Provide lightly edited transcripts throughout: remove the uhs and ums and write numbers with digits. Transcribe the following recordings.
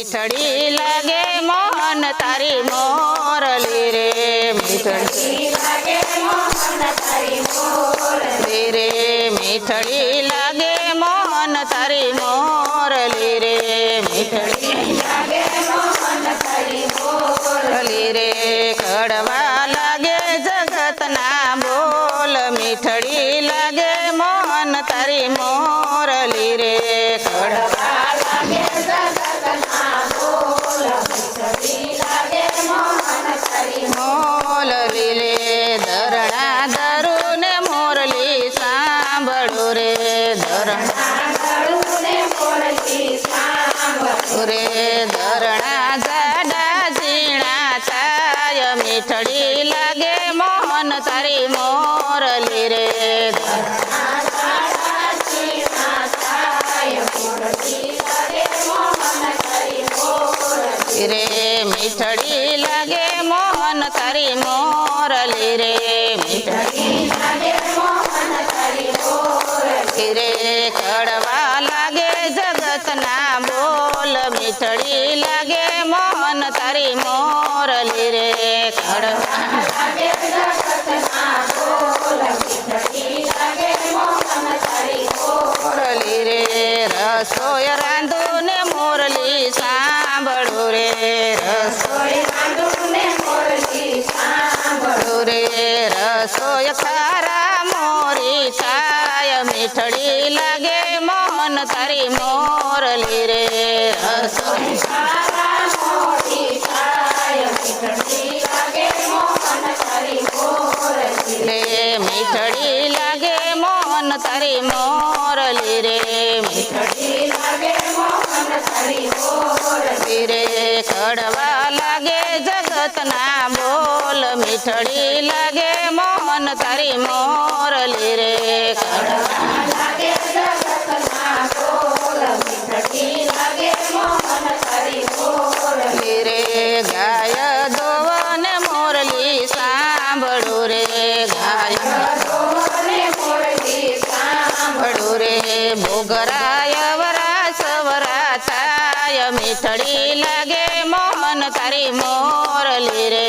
મીઠડી લાગે મોહન તારી મોરલી રે મીઠડી લાગે મોહન તારી મોરલી રે મીઠડી લાગે મોહન તારી મોરલી રે મીઠડી લાગે મોહન તારી મોરલી રે કડવા લાગે જગતના બોલ મીઠડી લાગે મોહન તારી મોરલી રે કડવા લાગે જગતના બોલ મીઠડી લાગે મોહન તારી મોરલી રે ધરણા ધરું ને મોરલી સાંભળો રે ધરણા ધરું ને મોરલી સાંભળો રે ધરણા જાડા ઝીણા થાય મીઠડી લાગે મોહન તારી મોરલી રે ધરણા જાડા ઝીણા થાય મીઠડી લાગે મોહન તારી મોરલી રે મીઠડી લાગે મોહન તારી મોરલી રે મીઠડી લાગે મોહન તારી મોરલી રે કડવા લાગે જગતના બોલ મીઠડી લાગે મોહન તારી મોરલી રે કડવા લાગે જગતના બોલ મીઠડી લાગે મોહન તારી મોરલી રે રસોઈ રાંધું ને મોરલી સાંભળો રે રસોઈ રાંધું ને મોરલી સાંભળો રે રસોઈ ખારા મોરી થાય મીઠડી લાગે મોહન તારી મોરલી રે રસોઈ ખારા મોરી થાય મીઠડી લાગે મોહન તારી મોરલી રે મીઠડી લાગે મોહન તારી મોરલી રે મીઠડી લાગે મોહન તારી મોરલી રે કડવા લાગે જગતના બોલ મીઠડી લાગે મોહન તારી મોરલી રે કડવા લાગે જગતના બોલ મીઠડી લાગે મોહન તારી મોરલી રે ગાય દોવને મોરલી સાંભળો રે ગાય દોવને મોરલી સાંભળો રે બોગરાય વરા સવરા થાય મીઠડી લાગે મોહન તારી મોરલી રે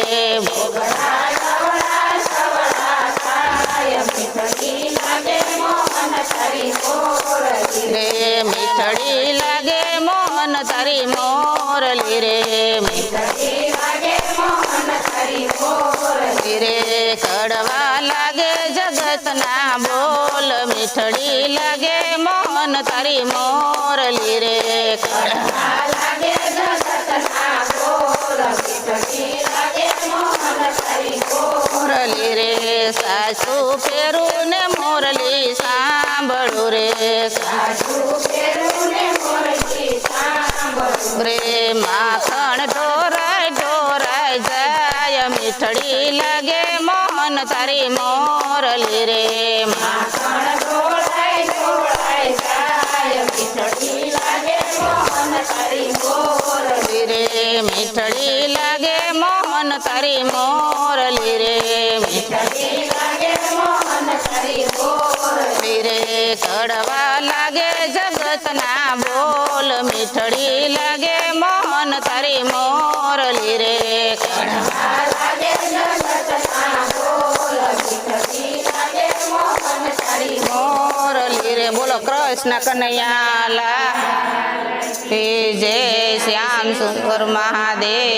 બોગરાય વરા સવરા થાય મીઠડી લાગે મોહન તારી મોરલી રે મીઠડી લાગે મોહન તારી મોરલી રે મીઠડી લાગે મોહન તારી મોરલી રે કડવા લાગે જગતના બોલ મીઠડી લાગે મોહન તારી મોરલી રે કડવા લાગે જગતના બોલ મીઠડી લાગે મોહન તારી મોરલી રે સાસુ ફેરું ને મોરલી સાંભળો રે સાસુ ફેરું ને મોરલી સાંભળો રે માખણ ઢોરાય ઢોરાય જાય મીઠડી લાગે મોહન તારી મોરલી રે માખણ ઢોરાય ઢોરાય જાય મીઠડી લાગે મોહન તારી મોરલી રે મીઠડી લાગે મોહન તારી મોરલી રે મીઠડી લાગે મોહન તારી મોરલી રે કડવા લાગે જગતના બોલ મીઠડી લાગે મોહન તારી મોરલી રે કડવા લાગે જગતના બોલ મીઠડી લાગે મોહન તારી મોરલી રે બોલો કૃષ્ણ કનૈયા લાલ જય શ્યામ સુંદર મહાદેવની